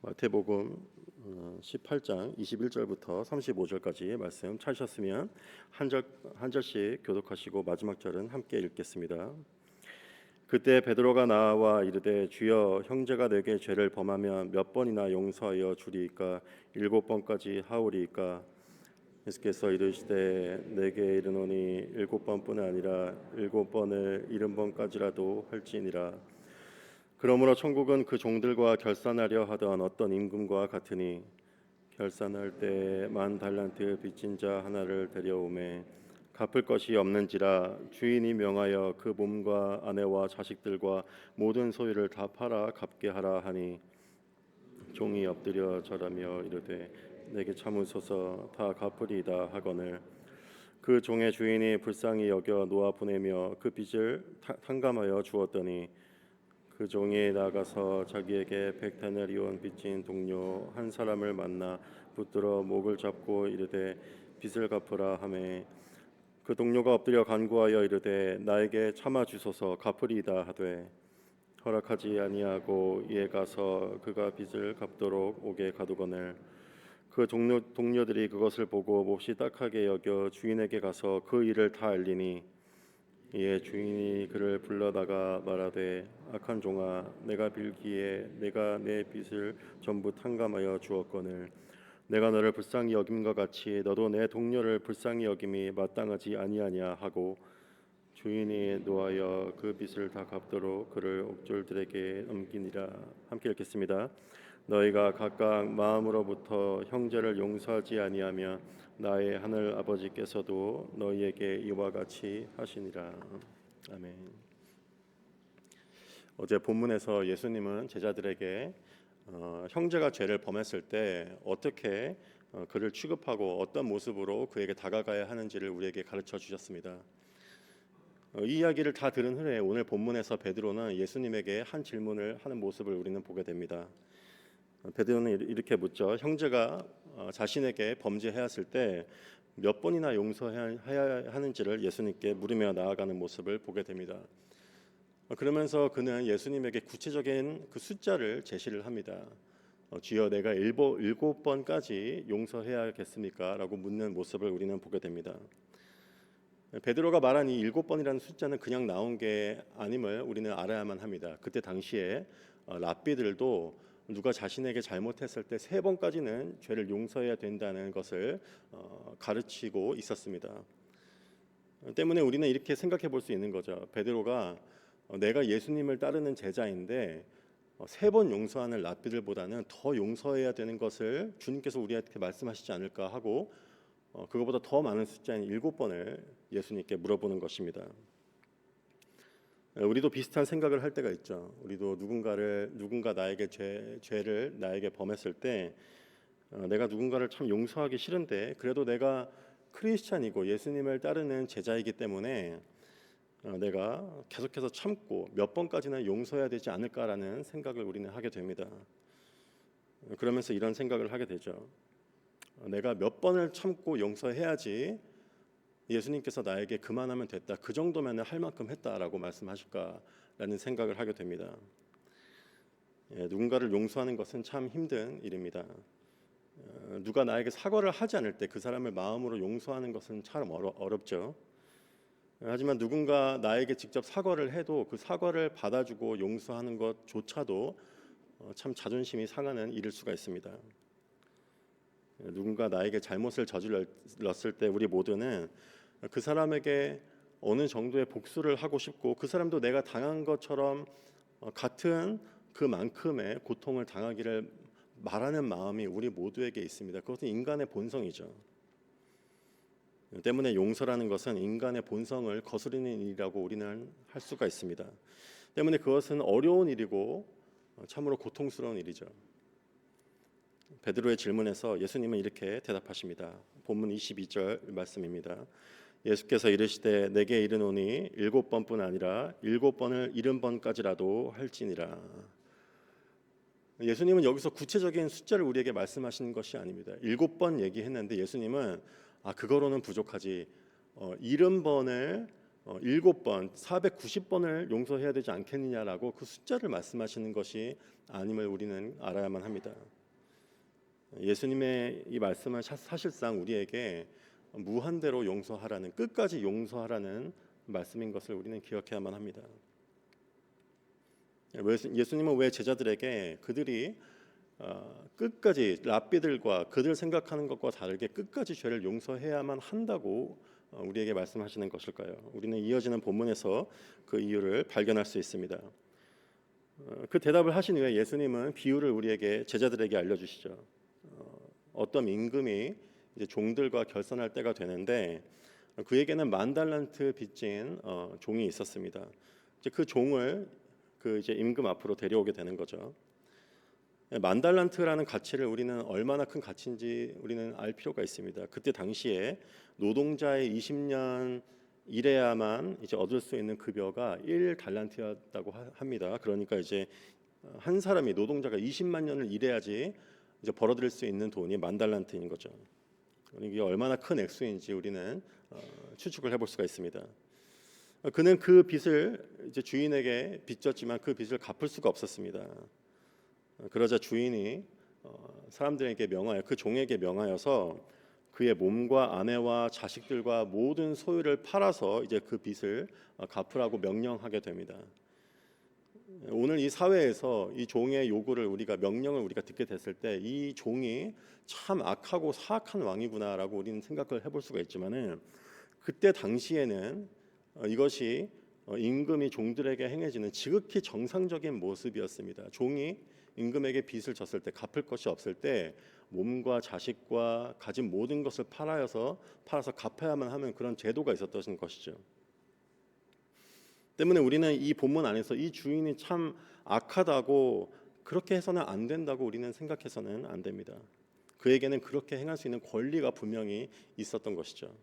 마태복음 18장 21절부터 35절까지 말씀 찾으셨으면 한 절씩 교독하시고 마지막 절은 함께 읽겠습니다. 그때 베드로가 나와 이르되 주여 형제가 내게 죄를 범하면 몇 번이나 용서하여 주리이까 7번까지 하오리이까. 예수께서 이르시되 내게 이르노니 7번뿐 아니라 7번을 70번까지라도 할지니라. 그러므로 천국은 그 종들과 결산하려 하던 어떤 임금과 같으니 결산할 때 10,000달란트 빚진 자 하나를 데려오매 갚을 것이 없는지라 주인이 명하여 그 몸과 아내와 자식들과 모든 소유를 다 팔아 갚게 하라 하니 종이 엎드려 절하며 이르되 내게 참으소서 다 갚으리이다 하거늘 그 종의 주인이 불쌍히 여겨 놓아 보내며 그 빚을 탕감하여 주었더니 그 종이 나가서 자기에게 100데나리온 빚진 동료 한 사람을 만나 붙들어 목을 잡고 이르되 빚을 갚으라 하매 그 동료가 엎드려 간구하여 이르되 나에게 참아 주소서 갚으리이다 하되 허락하지 아니하고 이에 가서 그가 빚을 갚도록 옥에 가두거늘 그 동료들이 그것을 보고 몹시 딱하게 여겨 주인에게 가서 그 일을 다 알리니 이에 주인이 그를 불러다가 말하되 악한 종아 내가 빌기에 내가 내 빚을 전부 탕감하여 주었거늘 내가 너를 불쌍히 여김과 같이 너도 내 동료를 불쌍히 여김이 마땅하지 아니하냐 하고 주인이 노하여 그 빚을 다 갚도록 그를 옥졸들에게 넘기니라. 함께 읽겠습니다. 너희가 각각 마음으로부터 형제를 용서하지 아니하며 나의 하늘 아버지께서도 너희에게 이와 같이 하시니라. 아멘. 어제 본문에서 예수님은 제자들에게 형제가 죄를 범했을 때 어떻게 그를 취급하고 어떤 모습으로 그에게 다가가야 하는지를 우리에게 가르쳐 주셨습니다. 이 이야기를 다 들은 후에 오늘 본문에서 베드로는 예수님에게 한 질문을 하는 모습을 우리는 보게 됩니다. 베드로는 이렇게 묻죠. 형제가 자신에게 범죄하였을 때 몇 번이나 용서해야 하는지를 예수님께 물으며 나아가는 모습을 보게 됩니다. 그러면서 그는 예수님에게 구체적인 그 숫자를 제시를 합니다. 주여 내가 7번까지 용서해야겠습니까? 라고 묻는 모습을 우리는 보게 됩니다. 베드로가 말한 이 7번이라는 숫자는 그냥 나온 게 아님을 우리는 알아야만 합니다. 그때 당시에 랍비들도 누가 자신에게 잘못했을 때 3번까지는 죄를 용서해야 된다는 것을 가르치고 있었습니다. 때문에 우리는 이렇게 생각해 볼 수 있는 거죠. 베드로가 내가 예수님을 따르는 제자인데 3번 용서하는 랍비들보다는 더 용서해야 되는 것을 주님께서 우리한테 말씀하시지 않을까 하고 그것보다 더 많은 숫자인 7번을 예수님께 물어보는 것입니다. 우리도 비슷한 생각을 할 때가 있죠. 우리도 누군가 나에게 죄를 나에게 범했을 때 내가 누군가를 참 용서하기 싫은데 그래도 내가 크리스찬이고 예수님을 따르는 제자이기 때문에 내가 계속해서 참고 몇 번까지는 용서해야 되지 않을까라는 생각을 우리는 하게 됩니다. 그러면서 이런 생각을 하게 되죠. 내가 몇 번을 참고 용서해야지 예수님께서 나에게 그만하면 됐다, 그 정도면 할 만큼 했다라고 말씀하실까라는 생각을 하게 됩니다. 누군가를 용서하는 것은 참 힘든 일입니다. 누가 나에게 사과를 하지 않을 때 그 사람을 마음으로 용서하는 것은 참 어렵죠. 하지만 누군가 나에게 직접 사과를 해도 그 사과를 받아주고 용서하는 것조차도 참 자존심이 상하는 일일 수가 있습니다. 누군가 나에게 잘못을 저질렀을 때 우리 모두는 그 사람에게 어느 정도의 복수를 하고 싶고 그 사람도 내가 당한 것처럼 같은 그만큼의 고통을 당하기를 말하는 마음이 우리 모두에게 있습니다. 그것은 인간의 본성이죠. 때문에 용서라는 것은 인간의 본성을 거스르는 일이라고 우리는 할 수가 있습니다. 때문에 그것은 어려운 일이고 참으로 고통스러운 일이죠. 베드로의 질문에서 예수님은 이렇게 대답하십니다. 본문 22절 말씀입니다. 예수께서 이르시되 내게 이르노니 7번뿐 아니라 7번을 70번까지라도 할지니라. 예수님은 여기서 구체적인 숫자를 우리에게 말씀하시는 것이 아닙니다. 7번 얘기했는데 예수님은 그거로는 부족하지 70번을 7번, 490번을 용서해야 되지 않겠느냐라고 그 숫자를 말씀하시는 것이 아님을 우리는 알아야만 합니다. 예수님의 이 말씀은 사실상 우리에게 무한대로 용서하라는, 끝까지 용서하라는 말씀인 것을 우리는 기억해야만 합니다. 예수님은 왜 제자들에게 그들이 끝까지 랍비들과 그들 생각하는 것과 다르게 끝까지 죄를 용서해야만 한다고 우리에게 말씀하시는 것일까요? 우리는 이어지는 본문에서 그 이유를 발견할 수 있습니다. 그 대답을 하신 후에 예수님은 비유를 우리에게, 제자들에게 알려주시죠. 어떤 임금이 이제 종들과 결선할 때가 되는데 그에게는 10,000달란트 빚진 종이 있었습니다. 이제 그 종을 이제 임금 앞으로 데려오게 되는 거죠. 10,000달란트라는 가치를 우리는 얼마나 큰 가치인지 우리는 알 필요가 있습니다. 그때 당시에 노동자의 20년 일해야만 이제 얻을 수 있는 급여가 1달란트였다고 합니다. 그러니까 이제 한 사람이, 노동자가 20만 년을 일해야지 이제 벌어들일 수 있는 돈이 10,000달란트인 거죠. 이게 얼마나 큰 액수인지 우리는 추측을 해볼 수가 있습니다. 그는 그 빚을 이제 주인에게 빚졌지만 그 빚을 갚을 수가 없었습니다. 그러자 주인이 사람들에게 명하여, 그 종에게 명하여서 그의 몸과 아내와 자식들과 모든 소유를 팔아서 이제 그 빚을 갚으라고 명령하게 됩니다. 오늘 이 사회에서 이 종의 요구를 명령을 우리가 듣게 됐을 때 이 종이 참 악하고 사악한 왕이구나라고 우리는 생각을 해볼 수가 있지만은 그때 당시에는 이것이 임금이 종들에게 행해지는 지극히 정상적인 모습이었습니다. 종이 임금에게 빚을 졌을 때, 갚을 것이 없을 때 몸과 자식과 가진 모든 것을 팔아서 갚아야만 하는 그런 제도가 있었던 것이죠. 때문에 우리는 이 본문 안에서 이 주인이 참 악하다고, 그렇게 해서는 안 된다고 우리는 생각해서는 안 됩니다. 그에게는 그렇게 행할 수 있는 권리가 분명히 있었던 것이죠.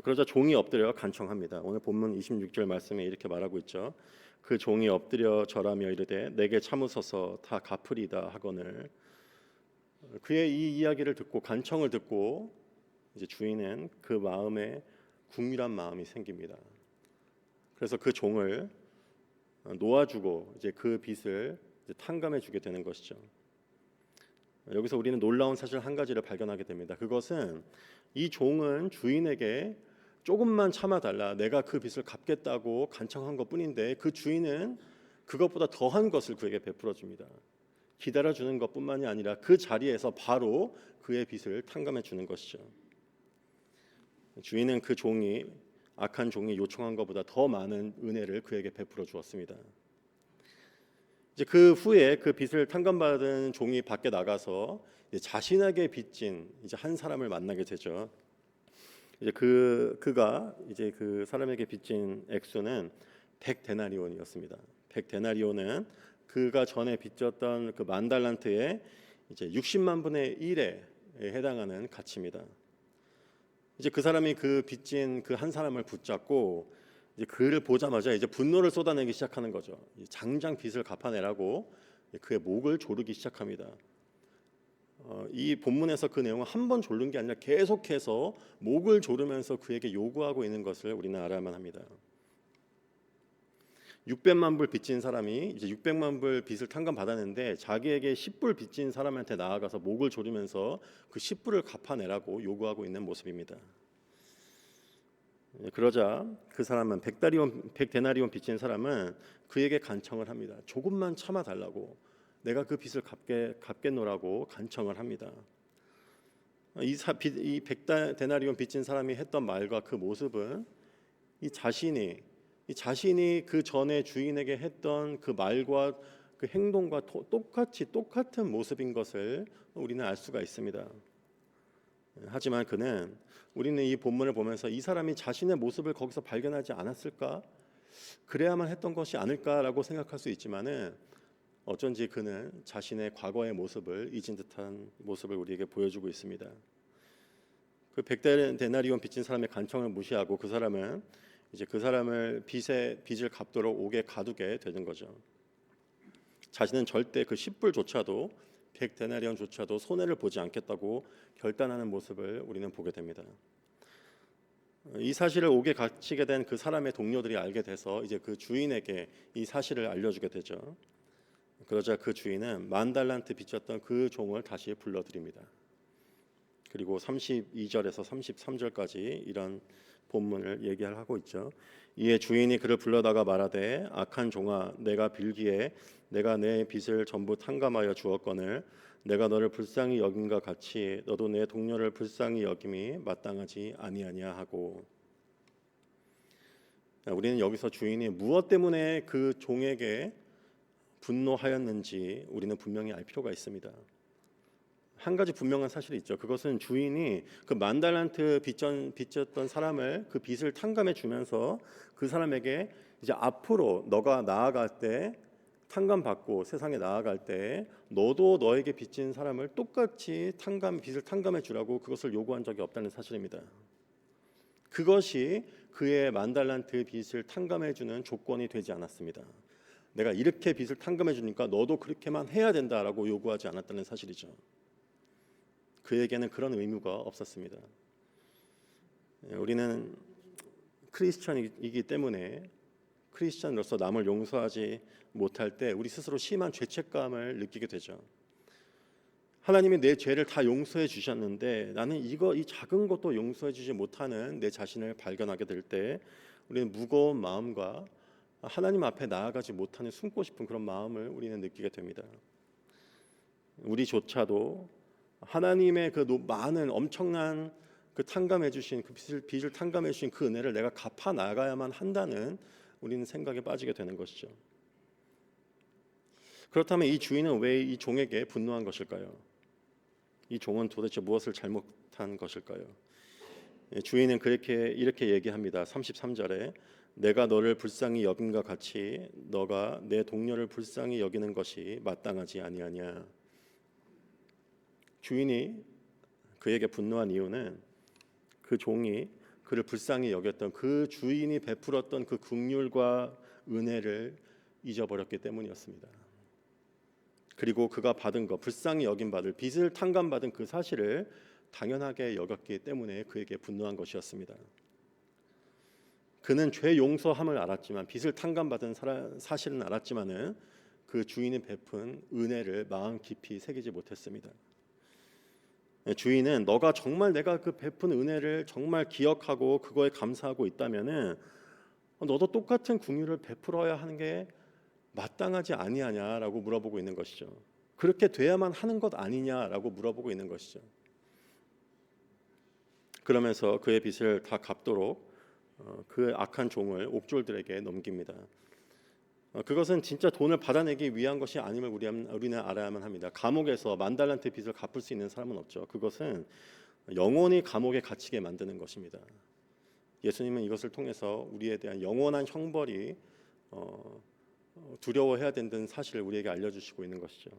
그러자 종이 엎드려 간청합니다. 오늘 본문 26절 말씀에 이렇게 말하고 있죠. 그 종이 엎드려 절하며 이르되 내게 참으소서 다 갚으리다 하거늘. 그의 이 이야기를 듣고, 간청을 듣고, 이제 주인은 그 마음에 궁휼한 마음이 생깁니다. 그래서 그 종을 놓아주고 이제 그 빚을 이제 탕감해주게 되는 것이죠. 여기서 우리는 놀라운 사실 한 가지를 발견하게 됩니다. 그것은 이 종은 주인에게 조금만 참아달라, 내가 그 빚을 갚겠다고 간청한 것뿐인데 그 주인은 그것보다 더한 것을 그에게 베풀어 줍니다. 기다려주는 것뿐만이 아니라 그 자리에서 바로 그의 빚을 탕감해 주는 것이죠. 주인은 그 종이, 악한 종이 요청한 것보다 더 많은 은혜를 그에게 베풀어 주었습니다. 이제 그 후에 그 빚을 탕감받은 종이 밖에 나가서 이제 자신에게 빚진 이제 한 사람을 만나게 되죠. 이제 그가 이제 그 사람에게 빚진 액수는 100데나리온이었습니다. 100데나리온은 그가 전에 빚졌던 그 10,000달란트의 이제 60만 분의 1에 해당하는 가치입니다. 이제 그 사람이 그 빚진 그 한 사람을 붙잡고 이제 그를 보자마자 이제 분노를 쏟아내기 시작하는 거죠. 장장 빚을 갚아내라고 그의 목을 조르기 시작합니다. 이 본문에서 그 내용은 한 번 조른 게 아니라 계속해서 목을 조르면서 그에게 요구하고 있는 것을 우리는 알아야만 합니다. 600만 불 빚진 사람이 이제 600만 불 빚을 탕감받았는데 자기에게 10불 빚진 사람한테 나아가서 목을 조르면서 그 10불을 갚아내라고 요구하고 있는 모습입니다. 그러자 그 사람은 100데나리온 빚진 사람은 그에게 간청을 합니다. 조금만 참아달라고, 내가 그 빚을 갚겠노라고 간청을 합니다. 이 100데나리온 빚진 사람이 했던 말과 그 모습은 이 자신이 그 전에 주인에게 했던 그 말과 그 행동과 똑같은 모습인 것을 우리는 알 수가 있습니다. 하지만 우리는 이 본문을 보면서 이 사람이 자신의 모습을 거기서 발견하지 않았을까? 그래야만 했던 것이 아닐까라고 생각할 수 있지만은 어쩐지 그는 자신의 과거의 모습을 잊은 듯한 모습을 우리에게 보여주고 있습니다. 그 100데나리온 빚진 사람의 간청을 무시하고 그 사람은 이제 그 사람을 빚을 갚도록 옥에 가두게 되는 거죠. 자신은 절대 그 10불조차도 100데나리온조차도 손해를 보지 않겠다고 결단하는 모습을 우리는 보게 됩니다. 이 사실을 옥에 갇히게 된 그 사람의 동료들이 알게 돼서 이제 그 주인에게 이 사실을 알려주게 되죠. 그러자 그 주인은 10,000달란트 빚졌던 그 종을 다시 불러들입니다. 그리고 32절에서 33절까지 이런 본문을 얘기하고 있죠. 이에 주인이 그를 불러다가 말하되 악한 종아 내가 빌기에 내가 내 빚을 전부 탕감하여 주었거늘 내가 너를 불쌍히 여김과 같이 너도 내 동료를 불쌍히 여김이 마땅하지 아니하냐 하고. 우리는 여기서 주인이 무엇 때문에 그 종에게 분노하였는지 우리는 분명히 알 필요가 있습니다. 한 가지 분명한 사실이 있죠. 그것은 주인이 그 10,000달란트 빚졌던 사람을 그 빚을 탕감해 주면서 그 사람에게 이제 앞으로 너가 나아갈 때 탕감받고 세상에 나아갈 때 너도 너에게 빚진 사람을 똑같이 빚을 탕감해 주라고 그것을 요구한 적이 없다는 사실입니다. 그것이 그의 10,000달란트 빚을 탕감해 주는 조건이 되지 않았습니다. 내가 이렇게 빚을 탕감해 주니까 너도 그렇게만 해야 된다라고 요구하지 않았다는 사실이죠. 그에게는 그런 의무가 없었습니다. 우리는 크리스천이기 때문에 크리스천으로서 남을 용서하지 못할 때 우리 스스로 심한 죄책감을 느끼게 되죠. 하나님이 내 죄를 다 용서해 주셨는데 나는 이 작은 것도 용서해 주지 못하는 내 자신을 발견하게 될 때 우리는 무거운 마음과 하나님 앞에 나아가지 못하는 숨고 싶은 그런 마음을 우리는 느끼게 됩니다. 우리조차도 하나님의 그 많은 엄청난 그 탕감해 주신 그 빚을 탕감해 주신 그 은혜를 내가 갚아 나가야만 한다는 우리는 생각에 빠지게 되는 것이죠. 그렇다면 이 주인은 왜 이 종에게 분노한 것일까요? 이 종은 도대체 무엇을 잘못한 것일까요? 주인은 이렇게 얘기합니다. 33절에 내가 너를 불쌍히 여김과 같이 너가 내 동료를 불쌍히 여기는 것이 마땅하지 아니하냐. 주인이 그에게 분노한 이유는 그 종이 그를 불쌍히 여겼던 그 주인이 베풀었던 그 긍휼과 은혜를 잊어버렸기 때문이었습니다. 그리고 그가 받은 것, 불쌍히 여김 받을 빚을 탕감받은 그 사실을 당연하게 여겼기 때문에 그에게 분노한 것이었습니다. 그는 죄 용서함을 알았지만 빚을 탕감받은 사실은 알았지만은 그 주인이 베푼 은혜를 마음 깊이 새기지 못했습니다. 주인은 너가 정말 내가 그 베푼 은혜를 정말 기억하고 그거에 감사하고 있다면은 너도 똑같은 긍휼을 베풀어야 하는 게 마땅하지 아니하냐라고 물어보고 있는 것이죠. 그렇게 돼야만 하는 것 아니냐라고 물어보고 있는 것이죠. 그러면서 그의 빚을 다 갚도록 그 악한 종을 옥졸들에게 넘깁니다. 그것은 진짜 돈을 받아내기 위한 것이 아님을 우리는 알아야만 합니다. 감옥에서 10,000달란트 빚을 갚을 수 있는 사람은 없죠. 그것은 영원히 감옥에 갇히게 만드는 것입니다. 예수님은 이것을 통해서 우리에 대한 영원한 형벌이 두려워해야 된다는 사실을 우리에게 알려주시고 있는 것이죠.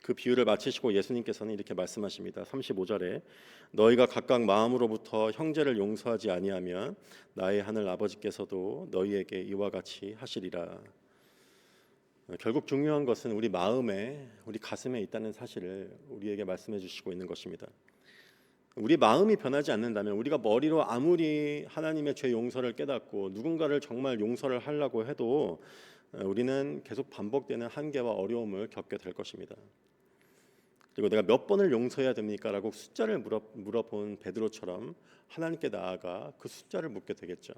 그 비유를 마치시고 예수님께서는 이렇게 말씀하십니다. 35절에 너희가 각각 마음으로부터 형제를 용서하지 아니하면 나의 하늘 아버지께서도 너희에게 이와 같이 하시리라. 결국 중요한 것은 우리 마음에, 우리 가슴에 있다는 사실을 우리에게 말씀해 주시고 있는 것입니다. 우리 마음이 변하지 않는다면 우리가 머리로 아무리 하나님의 죄 용서를 깨닫고 누군가를 정말 용서를 하려고 해도 우리는 계속 반복되는 한계와 어려움을 겪게 될 것입니다. 그리고 내가 몇 번을 용서해야 됩니까? 라고 숫자를 물어본 베드로처럼 하나님께 나아가 그 숫자를 묻게 되겠죠.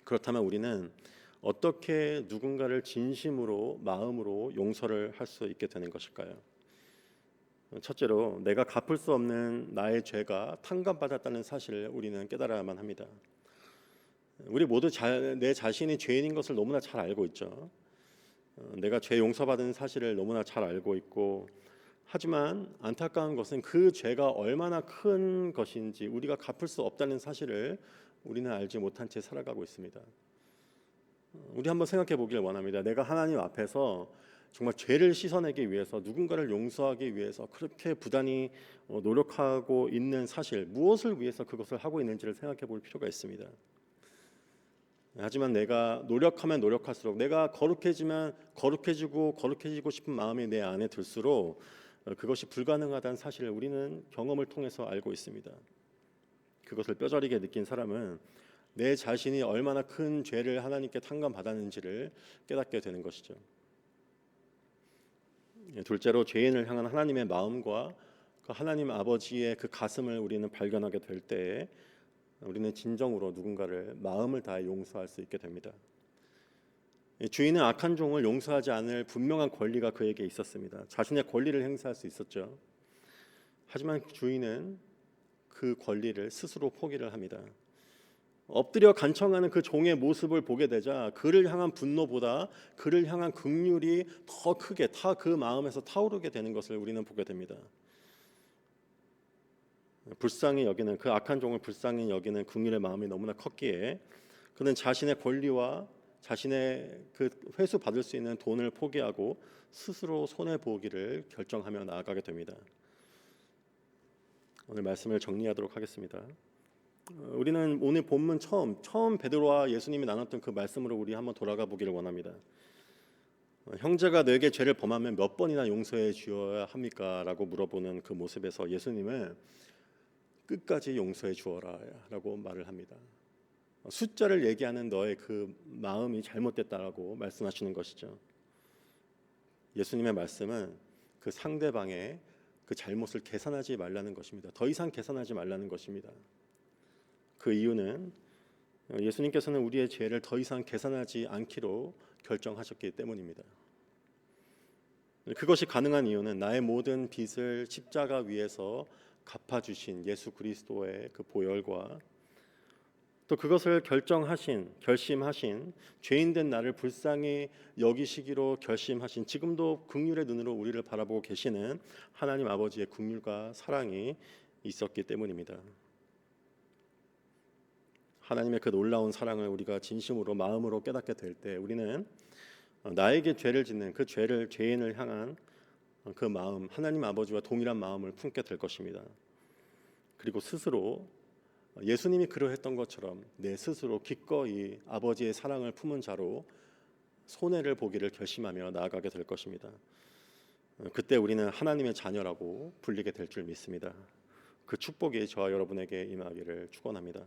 그렇다면 우리는 어떻게 누군가를 진심으로 마음으로 용서를 할 수 있게 되는 것일까요? 첫째로 내가 갚을 수 없는 나의 죄가 탕감받았다는 사실을 우리는 깨달아야만 합니다. 우리 모두 내 자신이 죄인인 것을 너무나 잘 알고 있죠. 내가 죄 용서받은 사실을 너무나 잘 알고 있고, 하지만 안타까운 것은 그 죄가 얼마나 큰 것인지 우리가 갚을 수 없다는 사실을 우리는 알지 못한 채 살아가고 있습니다. 우리 한번 생각해 보길 원합니다. 내가 하나님 앞에서 정말 죄를 씻어내기 위해서 누군가를 용서하기 위해서 그렇게 부단히 노력하고 있는 사실, 무엇을 위해서 그것을 하고 있는지를 생각해 볼 필요가 있습니다. 하지만 내가 노력하면 노력할수록 내가 거룩해지고 싶은 마음이 내 안에 들수록 그것이 불가능하다는 사실을 우리는 경험을 통해서 알고 있습니다. 그것을 뼈저리게 느낀 사람은 내 자신이 얼마나 큰 죄를 하나님께 탕감받았는지를 깨닫게 되는 것이죠. 둘째로 죄인을 향한 하나님의 마음과 그 하나님 아버지의 그 가슴을 우리는 발견하게 될 때에 우리는 진정으로 누군가를 마음을 다해 용서할 수 있게 됩니다. 주인은 악한 종을 용서하지 않을 분명한 권리가 그에게 있었습니다. 자신의 권리를 행사할 수 있었죠. 하지만 주인은 그 권리를 스스로 포기를 합니다. 엎드려 간청하는 그 종의 모습을 보게 되자 그를 향한 분노보다 그를 향한 긍휼이 더 크게 그 마음에서 타오르게 되는 것을 우리는 보게 됩니다. 불쌍히 여기는 그 악한 종을 불쌍히 여기는 긍휼의 마음이 너무나 컸기에 그는 자신의 권리와 자신의 그 회수 받을 수 있는 돈을 포기하고 스스로 손해 보기를 결정하며 나아가게 됩니다. 오늘 말씀을 정리하도록 하겠습니다. 우리는 오늘 본문 처음 베드로와 예수님이 나눴던 그 말씀으로 우리 한번 돌아가 보기를 원합니다. 형제가 너에게 죄를 범하면 몇 번이나 용서해 주어야 합니까? 라고 물어보는 그 모습에서 예수님은 끝까지 용서해 주어라 라고 말을 합니다. 숫자를 얘기하는 너의 그 마음이 잘못됐다라고 말씀하시는 것이죠. 예수님의 말씀은 그 상대방의 그 잘못을 계산하지 말라는 것입니다. 더 이상 계산하지 말라는 것입니다. 그 이유는 예수님께서는 우리의 죄를 더 이상 계산하지 않기로 결정하셨기 때문입니다. 그것이 가능한 이유는 나의 모든 빚을 십자가 위에서 갚아주신 예수 그리스도의 그 보혈과 또 그것을 결심하신 죄인된 나를 불쌍히 여기시기로 결심하신 지금도 긍휼의 눈으로 우리를 바라보고 계시는 하나님 아버지의 긍휼과 사랑이 있었기 때문입니다. 하나님의 그 놀라운 사랑을 우리가 진심으로 마음으로 깨닫게 될 때 우리는 나에게 죄를 짓는 그 죄인을 향한 그 마음, 하나님 아버지와 동일한 마음을 품게 될 것입니다. 그리고 스스로 예수님이 그러했던 것처럼 내 스스로 기꺼이 아버지의 사랑을 품은 자로 손해를 보기를 결심하며 나아가게 될 것입니다. 그때 우리는 하나님의 자녀라고 불리게 될 줄 믿습니다. 그 축복이 저와 여러분에게 임하기를 축원합니다.